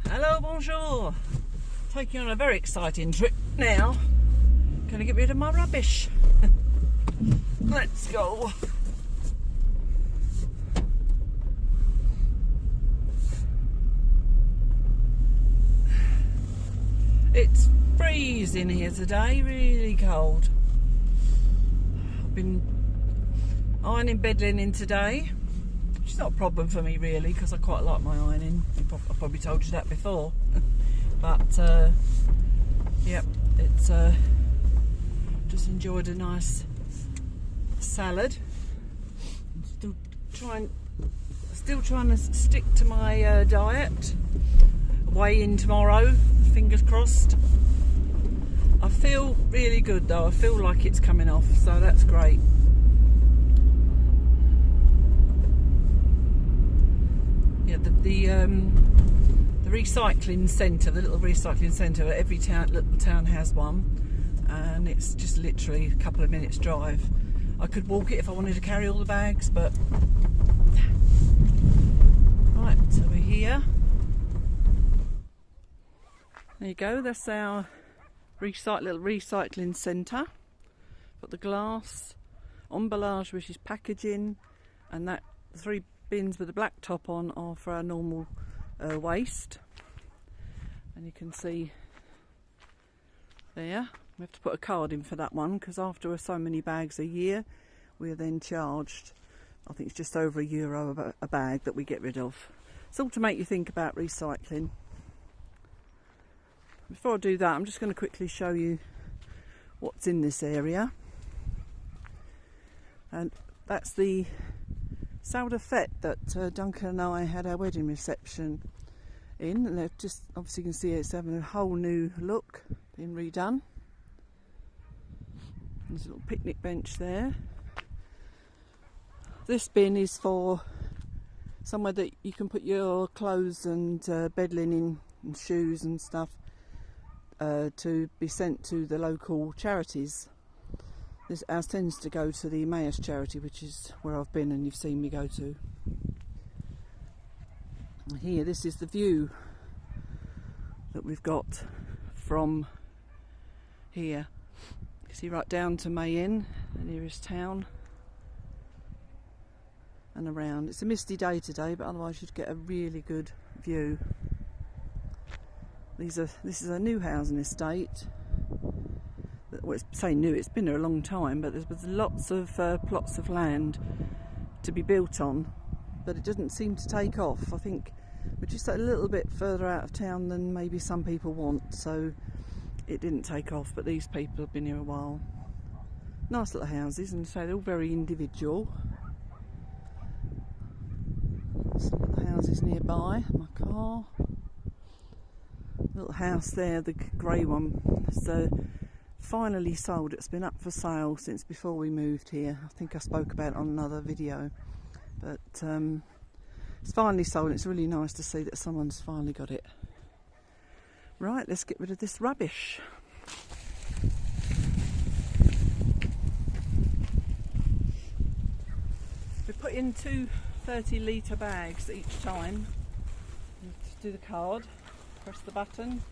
Hello, bonjour. Taking on a very exciting trip now. Gonna get rid of my rubbish. Let's go. It's freezing here today, really cold. I've been ironing bed linen today, which is not a problem for me really, because I quite like my ironing. I've probably told you that before. But yep, it's just enjoyed a nice salad. I'm still trying to stick to my diet. Weigh in tomorrow, fingers crossed. I feel really good though. I feel like it's coming off, so that's great. Yeah, the recycling centre, the little recycling centre, every little town has one, and it's just literally a couple of minutes drive. I could walk it if I wanted to carry all the bags, but right, so we're here. There you go, that's our little recycling centre. Got the glass, emballage, which is packaging, and that 3 bins with the black top on are for our normal waste. And you can see there, we have to put a card in for that one, because after so many bags a year, we are then charged, I think it's just over €1 a bag that we get rid of. It's all to make you think about recycling. Before I do that, I'm just going to quickly show you what's in this area. And that's the salle de fête that Duncan and I had our wedding reception in. And they've just, obviously you can see it's having a whole new look, being redone. There's a little picnic bench there. This bin is for somewhere that you can put your clothes and bed linen and shoes and stuff to be sent to the local charities. Ours tends to go to the Emmaus charity, which is where I've been and you've seen me go to. Here, this is the view that we've got from here. You see right down to Mayen, the nearest town, and around. It's a misty day today, but otherwise you'd get a really good view. This is a new housing estate. Well, it's saying new, it's been there a long time, but there's lots of plots of land to be built on, but it doesn't seem to take off. I think we're just a little bit further out of town than maybe some people want, so it didn't take off, but these people have been here a while. Nice little houses, and so they're all very individual. Some little houses nearby, my car. Little house there, the grey one, it's finally sold. It's been up for sale since before we moved here. I think I spoke about it on another video, but it's finally sold, and it's really nice to see that someone's finally got it. Right, let's get rid of this rubbish. We put in 2 30-litre bags each time. You have to do the card, press the button,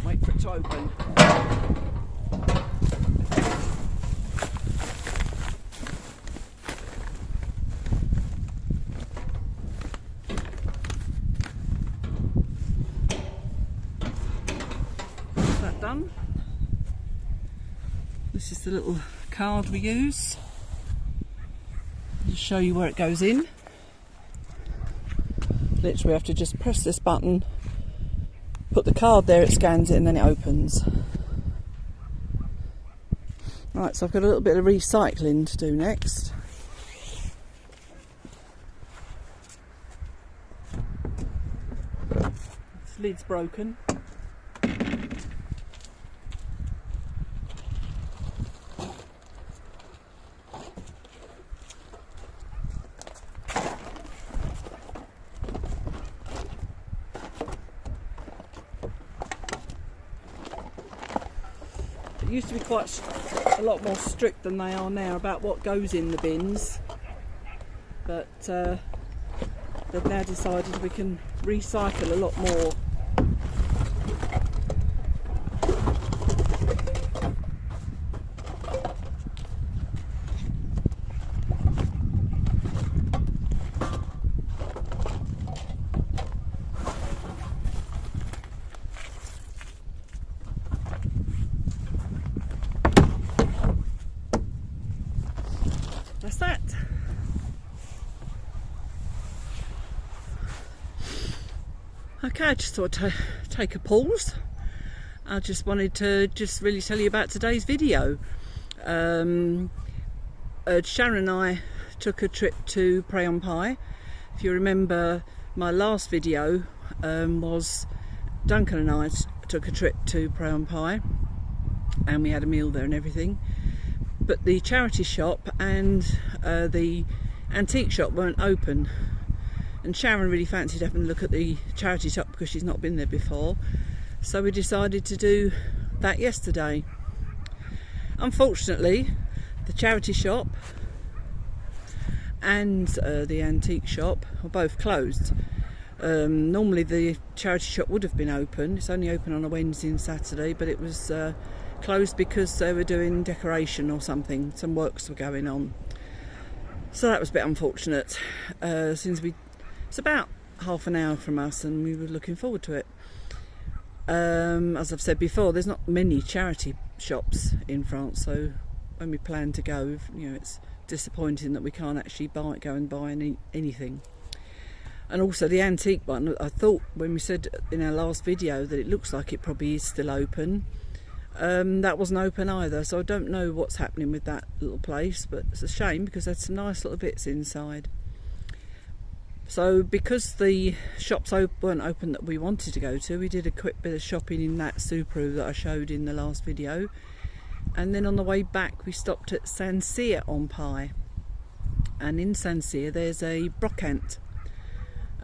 wait for it to open. That's that done. This is the little card we use. I'll just show you where it goes in. Literally have to just press this button, put the card there, it scans it, and then it opens. Right, so I've got a little bit of recycling to do next. This lid's broken. It used to be quite a lot more strict than they are now about what goes in the bins, but they've now decided we can recycle a lot more. That's that. Okay, I just thought to take a pause. I just wanted to really tell you about today's video. Sharon and I took a trip to Brocante. If you remember, my last video was Duncan and I took a trip to Brocante, and we had a meal there and everything. But the charity shop and the antique shop weren't open, and Sharon really fancied having a look at the charity shop because she's not been there before, so we decided to do that yesterday. Unfortunately, the charity shop and the antique shop are both closed. Normally the charity shop would have been open. It's only open on a Wednesday and Saturday, but it was closed because they were doing decoration or something. Some works were going on, so that was a bit unfortunate. Since it's about half an hour from us, and we were looking forward to it. As I've said before, there's not many charity shops in France, so when we plan to go, you know, it's disappointing that we can't actually go and buy anything. And also the antique one, I thought when we said in our last video that it looks like it probably is still open. That wasn't open either, so I don't know what's happening with that little place, but it's a shame because there's some nice little bits inside. So because the shops weren't open that we wanted to go to, we did a quick bit of shopping in that Subaru that I showed in the last video, and then on the way back we stopped at Serges on Pail, and in Serges there's a Brocante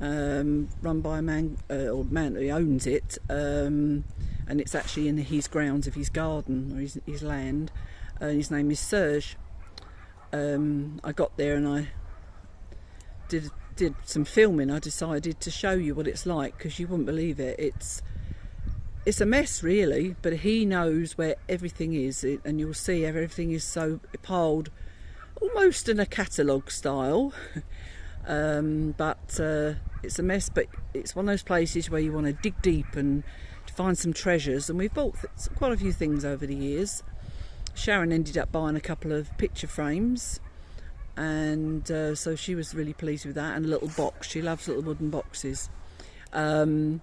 run by a man, or man who owns it, and it's actually in his grounds of his garden or his land. His name is Serge. I got there and I did some filming. I decided to show you what it's like because you wouldn't believe it. It's a mess really, but he knows where everything is, and you'll see everything is so piled almost in a catalogue style. But it's a mess, but it's one of those places where you want to dig deep and find some treasures, and we've bought quite a few things over the years. Sharon ended up buying a couple of picture frames, and so she was really pleased with that, and a little box. She loves little wooden boxes. Yeah,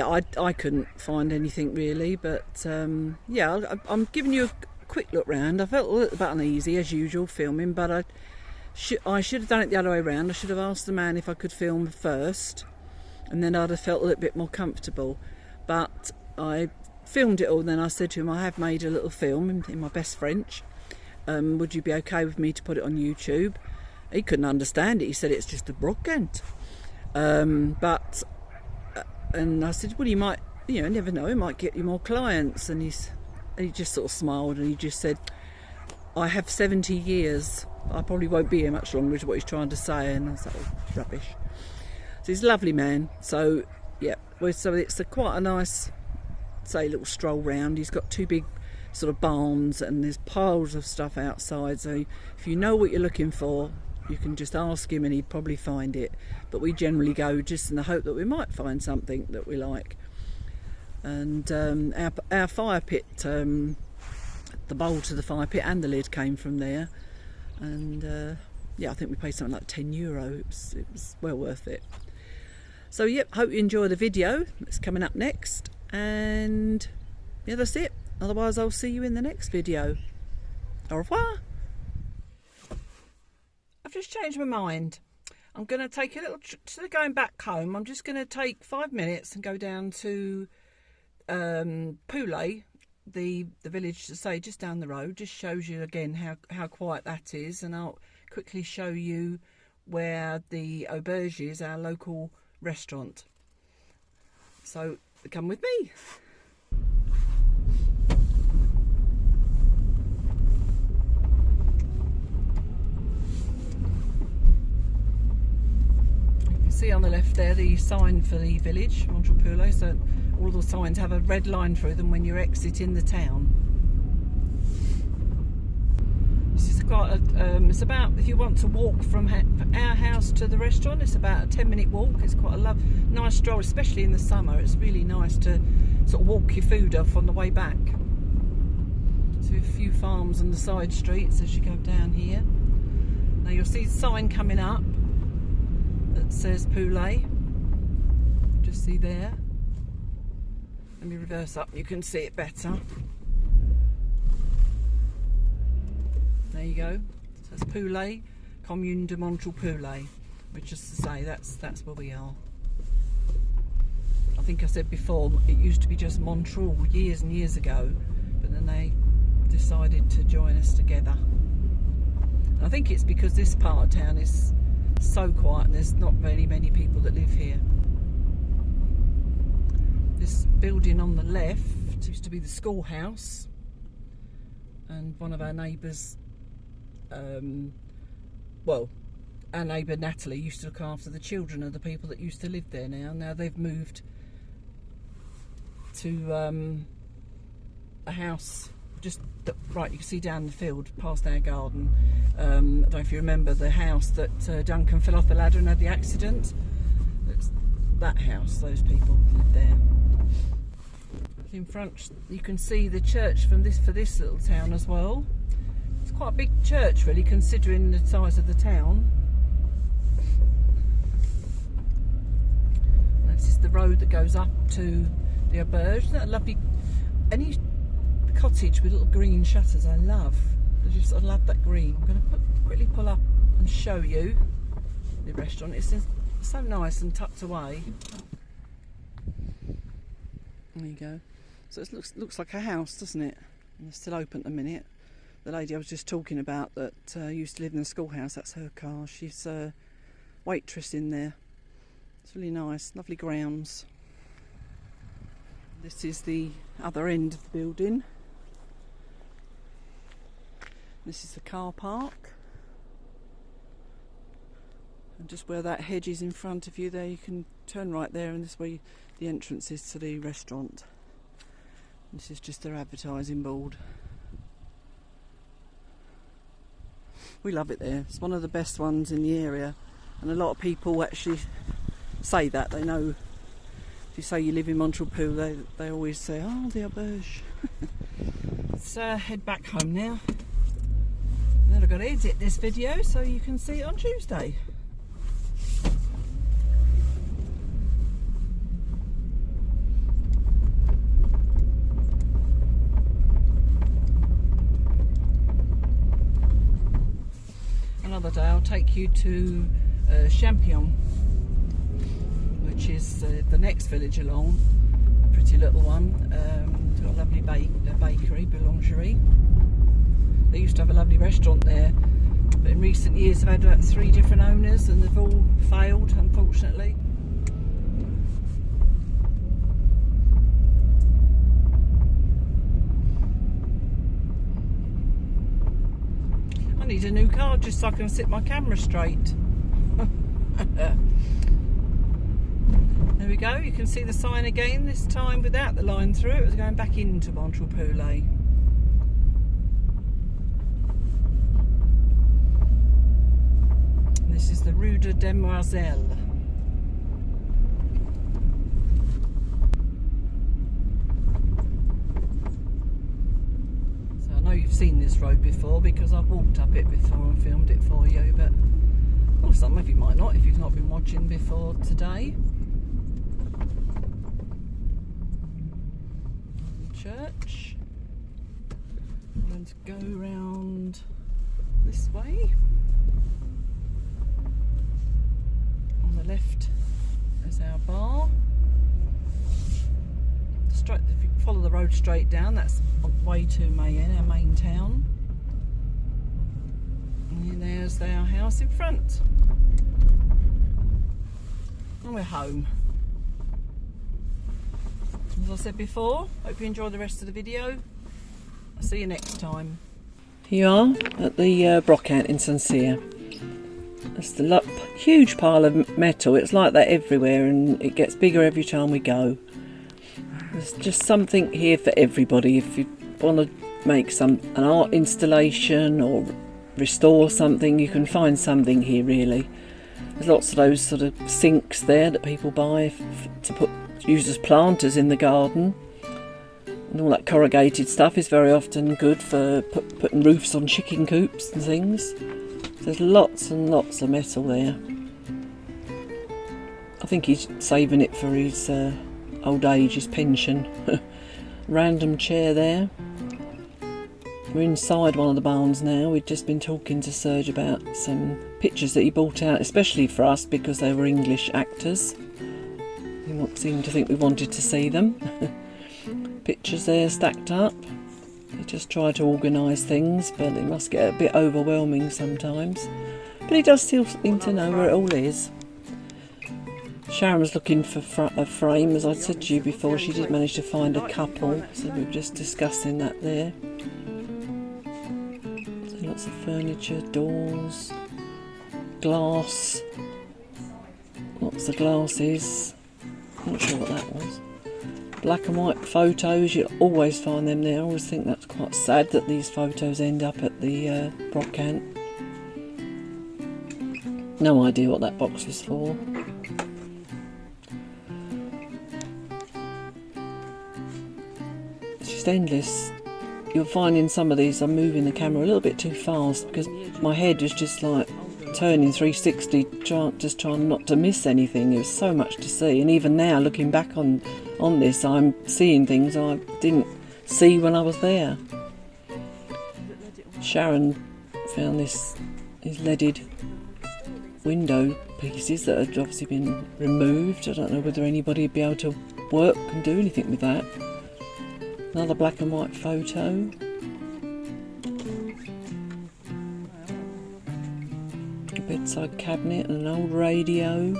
I couldn't find anything really, but yeah, I'm giving you a quick look round. I felt a little bit uneasy as usual filming, but I should have done it the other way around. I should have asked the man if I could film first, and then I'd have felt a little bit more comfortable. But I filmed it all, and then I said to him, I have made a little film in my best French. Would you be okay with me to put it on YouTube? He couldn't understand it. He said it's just a Brocante. And I said, well, you might, you know, never know, it might get you more clients. And he just sort of smiled, and he just said, I have 70 years. I probably won't be here much longer, is what he's trying to say. And I was like, oh, rubbish. So he's a lovely man. So yeah, so it's quite a nice, say, little stroll round. He's got two big sort of barns, and there's piles of stuff outside. So if you know what you're looking for, you can just ask him and he'd probably find it. But we generally go just in the hope that we might find something that we like. And our fire pit, the bowl to the fire pit and the lid came from there. And yeah, I think we paid something like €10. It was well worth it. So yep, hope you enjoy the video. It's coming up next, and yeah, that's it. Otherwise I'll see you in the next video. Au revoir. I've just changed my mind. I'm going to take a little instead of going back home, I'm just going to take 5 minutes and go down to Pail, the village, to say just down the road. Just shows you again how quiet that is, and I'll quickly show you where the auberge is, our local restaurant. So come with me. See on the left there the sign for the village, Montrepoulet. So all the signs have a red line through them when you're exiting the town. This is quite a, it's about, if you want to walk from our house to the restaurant, it's about a 10-minute walk. It's quite a nice stroll, especially in the summer. It's really nice to sort of walk your food off on the way back. So a few farms on the side streets as you go down here. Now you'll see the sign coming up that says Poulet. Just see there. Let me reverse up, you can see it better. There you go. So that's Poulet, Commune de Montrepoulet, which is to say that's where we are. I think I said before it used to be just Montreux years and years ago, but then they decided to join us together. And I think it's because this part of town is so quiet and there's not very many people that live here. This building on the left used to be the schoolhouse, and one of our neighbours, well, our neighbour Natalie used to look after the children of the people that used to live there now. Now they've moved to a house just right, you can see down the field past our garden. I don't know if you remember the house that Duncan fell off the ladder and had the accident. It's that house, those people live there. In front you can see the church for this little town as well. It's quite a big church really, considering the size of the town. And this is the road that goes up to the auberge. Isn't that a lovely, any cottage with little green shutters I love. I love that green. I'm going to quickly pull up and show you the restaurant. It's so nice and tucked away. There you go. So it looks like a house, doesn't it? And it's still open at the minute. The lady I was just talking about that used to live in the schoolhouse, that's her car. She's a waitress in there. It's really nice, lovely grounds. This is the other end of the building. This is the car park. And just where that hedge is in front of you there, you can turn right there, and this way the entrance is to the restaurant. This is just their advertising board. We love it there. It's one of the best ones in the area, and a lot of people actually say that. They know if you say you live in Montrepoulet, they always say, oh, the auberge. Let's head back home now. And then I've got to edit this video so you can see it on Tuesday. Another day I'll take you to Champion, which is the next village along, a pretty little one. It's got a lovely bakery, boulangerie. They used to have a lovely restaurant there, but in recent years they've had about 3 different owners and they've all failed, unfortunately. I need a new car just so I can sit my camera straight. There we go, you can see the sign again, this time without the line through. It was going back into Montrepoulet. This is the Rue de Demoiselle. So I know you've seen this road before because I've walked up it before and filmed it for you, but some of you might not if you've not been watching before today. Church. I'm going to go round this way. On the left is our bar. Straight, if you follow the road straight down, that's on the way to Mayenne, our main town. And there's our house in front. And we're home. As I said before, hope you enjoy the rest of the video. I'll see you next time. Here you are at the Brocante in Saint-Cyr. That's the huge pile of metal. It's like that everywhere, and it gets bigger every time we go. There's just something here for everybody. If you want to make an art installation or restore something, you can find something here really. There's lots of those sort of sinks there that people buy to use as planters in the garden. And all that corrugated stuff is very often good for putting roofs on chicken coops and things. There's lots and lots of metal there. I think he's saving it for his old age, his pension. Random chair there. We're inside one of the barns now. We've just been talking to Serge about some pictures that he bought out, especially for us because they were English actors. He seemed to think we wanted to see them. Pictures there stacked up. He just tried to organise things, but it must get a bit overwhelming sometimes. But he does still seem to know where it all is. Sharon was looking for a frame, as I said to you before. She did manage to find a couple, so we were just discussing that there. So lots of furniture, doors, glass, lots of glasses. Not sure what that was. Black and white photos, you always find them there. I always think that's quite sad that these photos end up at the Brocante. No idea what that box is for. It's just endless. You'll find in some of these I'm moving the camera a little bit too fast because my head was just like turning 360, just trying not to miss anything. There's so much to see, and even now looking back on this, I'm seeing things I didn't see when I was there. Sharon found these leaded window pieces that had obviously been removed. I don't know whether anybody would be able to work and do anything with that. Another black and white photo. A bedside cabinet and an old radio.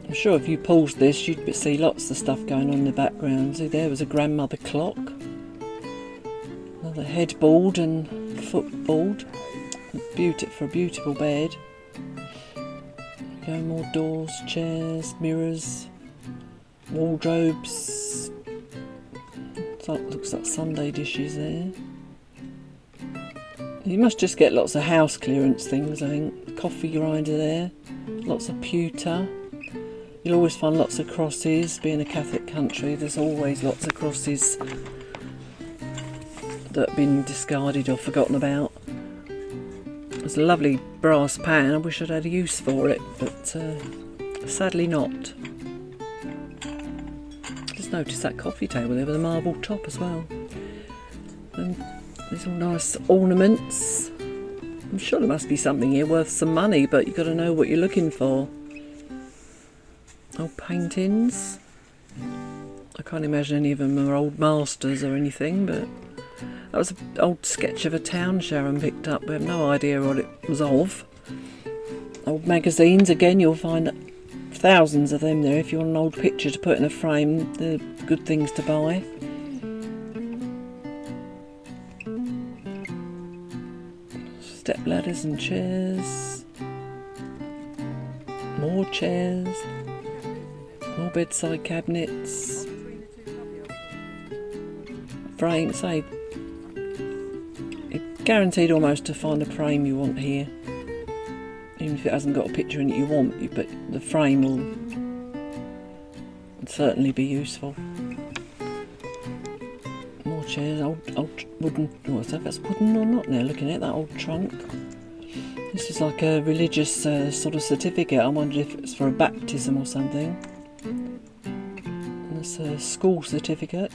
I'm sure if you paused this you'd see lots of stuff going on in the background. See, there was a grandmother clock, another headboard and footboard, for a beautiful bed. Go more doors, chairs, mirrors, wardrobes. Looks like Sunday dishes there. You must just get lots of house clearance things, I think. Coffee grinder there, lots of pewter. You'll always find lots of crosses. Being a Catholic country, there's always lots of crosses that have been discarded or forgotten about. There's a lovely brass pan. I wish I'd had a use for it, but sadly not. Just noticed that coffee table there with a marble top as well. And there's all nice ornaments. I'm sure there must be something here worth some money, but you've got to know what you're looking for. Old paintings. I can't imagine any of them are old masters or anything, but that was an old sketch of a town Sharon picked up. We have no idea what it was of. Old magazines, again, you'll find thousands of them there. If you want an old picture to put in a frame, they're good things to buy. Step ladders and chairs. More chairs. More bedside cabinets. Frame, say, you're guaranteed almost to find a frame you want here. Even if it hasn't got a picture in it you want, but the frame would certainly be useful. More chairs, old wooden, what's that, that's wooden or not now, looking at that old trunk. This is like a religious sort of certificate. I wonder if it's for a baptism or something. And it's a school certificate.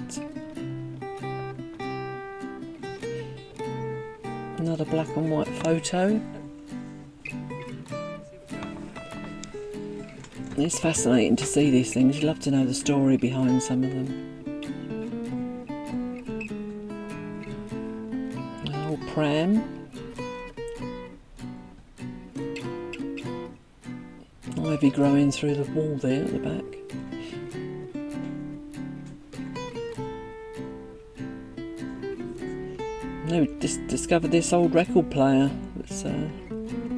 Another black and white photo. It's fascinating to see these things. You'd love to know the story behind some of them. An old pram. Ivy growing through the wall there at the back. No, just discovered this old record player. It's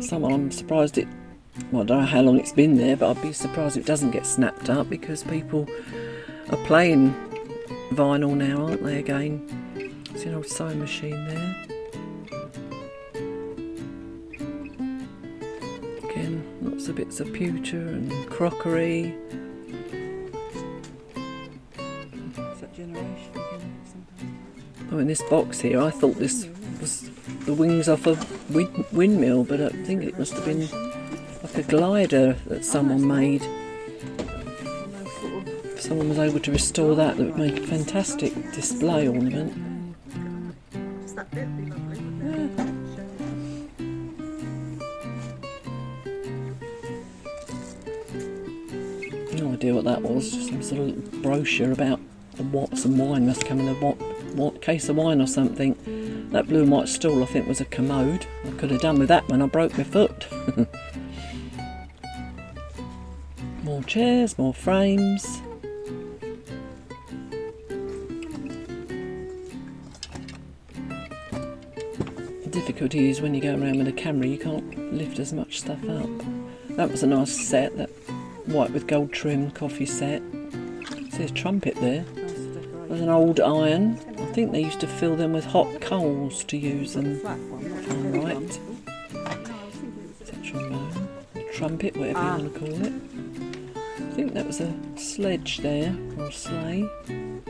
someone, I'm surprised it, well, I don't know how long it's been there, but I'd be surprised if it doesn't get snapped up, because people are playing vinyl now, aren't they, again? It's an old sewing machine there. Again, lots of bits of pewter and crockery. Is that generation again? Oh, in this box here, I thought this was the wings off a windmill, but I think it must have been like a glider that someone made. If someone was able to restore that, that would make a fantastic display ornament. No idea what that was, just some sort of brochure about some wine must come in a case of wine or something. That blue and white stool, I think, was a commode. I could have done with that when I broke my foot. More chairs, more frames. The difficulty is when you go around with a camera, you can't lift as much stuff up. That was a nice set, that white with gold trim coffee set. There's a trumpet there. There's an old iron. I think they used to fill them with hot coals to use them. Right. It's a trombone, a trumpet, whatever you want to call it. I think that was a sledge there, or a sleigh. In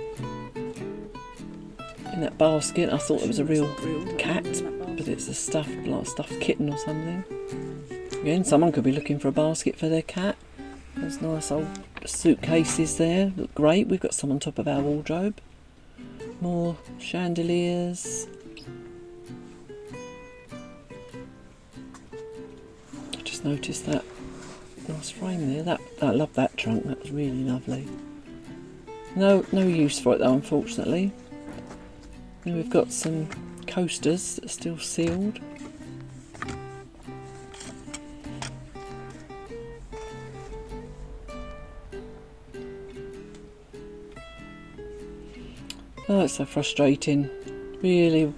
that basket, I thought it was a real cat, but it's a stuffed kitten or something. Again, someone could be looking for a basket for their cat. There's nice old suitcases there, look great. We've got some on top of our wardrobe. More chandeliers. I just noticed that nice frame there. I love that trunk, that was really lovely. No use for it though, unfortunately. Then we've got some coasters that are still sealed. Oh, it's so frustrating. Really,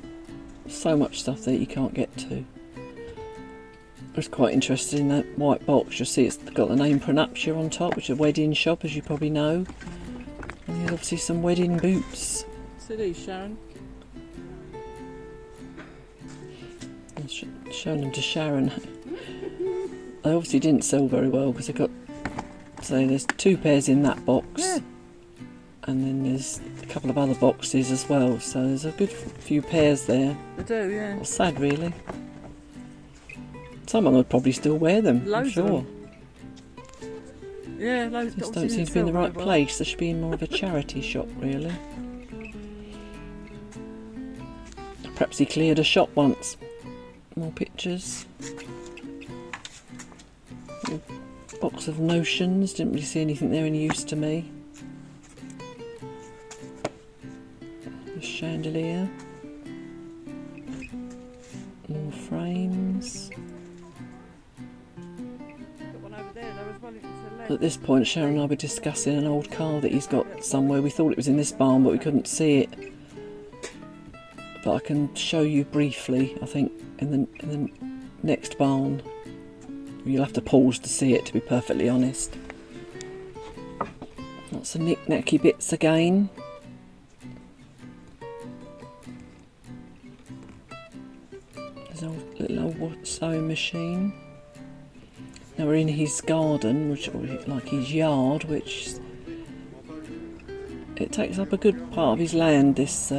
so much stuff that you can't get to. I was quite interested in that white box. You'll see it's got the name Prenuptia on top, which is a wedding shop, as you probably know. And there's obviously some wedding boots. See these, Sharon? I'm showing them to Sharon. They obviously didn't sell very well because they got. So there's 2 pairs in that box. Yeah. And then there's a couple of other boxes as well, so there's a good few pairs there. They do, yeah. Well, sad, really. Someone would probably still wear them, loads I'm sure. of them. Yeah, loads. Just don't seem to be in the right place. They should be in more of a charity shop, really. Perhaps he cleared a shop once. More pictures. A box of notions. Didn't really see anything there in use to me. Chandelier, more frames. At this point, Sharon and I were discussing an old car that he's got somewhere. We thought it was in this barn, but we couldn't see it. But I can show you briefly, I think, in the next barn. You'll have to pause to see it, to be perfectly honest. Lots of knick-knacky bits again. Little old sewing machine. Now we're in his garden, like his yard, which it takes up a good part of his land, this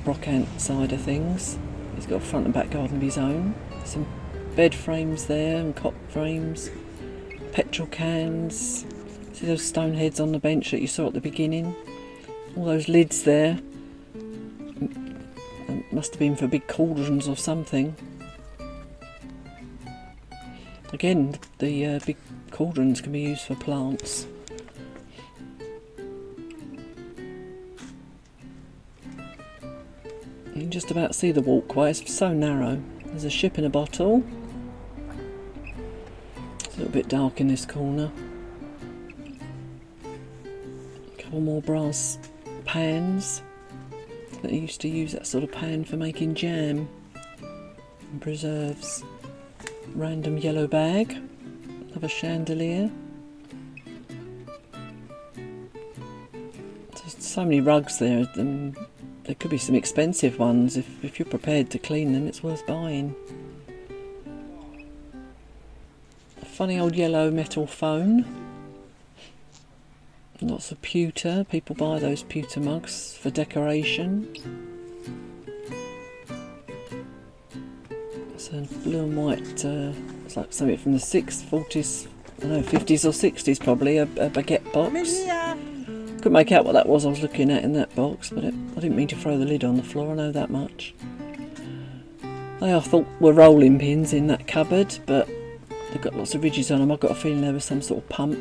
Brocante side of things. He's got a front and back garden of his own. Some bed frames there and cot frames, petrol cans. See those stone heads on the bench that you saw at the beginning? All those lids there. Must have been for big cauldrons or something. Again, the big cauldrons can be used for plants. You can just about see the walkway, it's so narrow. There's a ship in a bottle. It's a little bit dark in this corner. A couple more brass pans. That he used to use that sort of pan for making jam and preserves. random yellow bag of a chandelier. There's so many rugs there, and there could be some expensive ones. If you're prepared to clean them, it's worth buying. A funny old yellow metal phone. Lots of pewter. People buy those pewter mugs for decoration. It's a blue and white, it's like something from the 50s or 60s probably, a baguette box. Couldn't make out what that was I was looking at in that box, but I didn't mean to throw the lid on the floor, I know that much. They I thought were rolling pins in that cupboard, but they've got lots of ridges on them. I've got a feeling there was some sort of pump.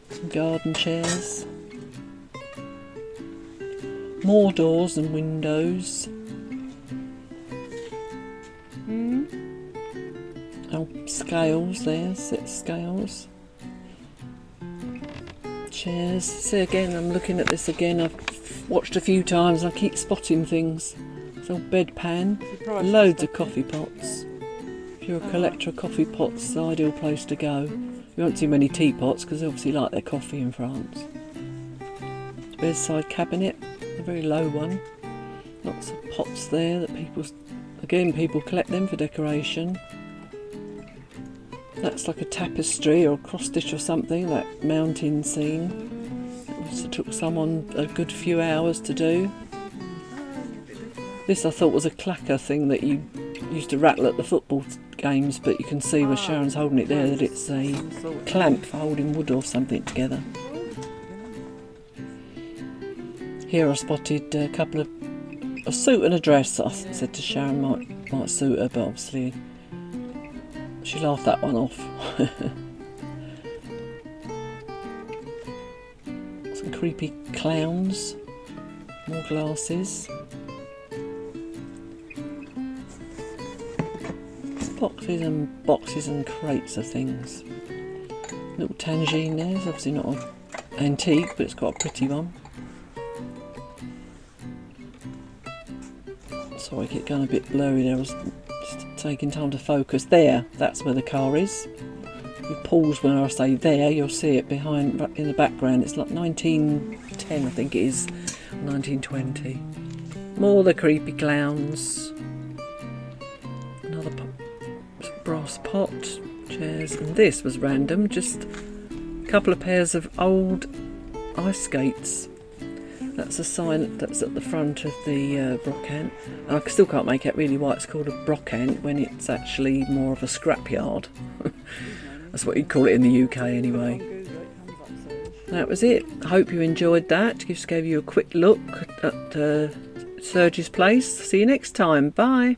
Some garden chairs. More doors and windows. Oh, scales there, set scales. Chairs. See again, I'm looking at this again. I've watched a few times and I keep spotting things. It's all bedpan. Loads of coffee pots. If you're a collector of coffee pots, it's the ideal place to go. You won't see many teapots because they obviously like their coffee in France. Bedside cabinet, a very low one. Lots of pots there that people collect them for decoration. That's like a tapestry or a cross stitch or something, that mountain scene. It took someone a good few hours to do. This I thought was a clacker thing that you used to rattle at the football games, but you can see where Sharon's holding it there that it's a clamp for holding wood or something together. Here I spotted a couple of a suit and a dress that I said to Sharon might suit her, but obviously she laughed that one off. Some creepy clowns, more glasses. Boxes and crates of things. Little tangine there. It's obviously not an antique, but it's got a pretty one. Sorry, I get going a bit blurry there. I was just taking time to focus. There, that's where the car is. You pause when I say there, you'll see it behind in the background. It's like 1910, I think it is, 1920. More the creepy clowns. Another brass pot, chairs, and this was random, just a couple of pairs of old ice skates. That's a sign that's at the front of the Brocante. I still can't make out really why it's called a Brocante when it's actually more of a scrapyard. That's what you'd call it in the UK anyway. That was it. I hope you enjoyed that. Just gave you a quick look at Serge's place. See you next time. Bye.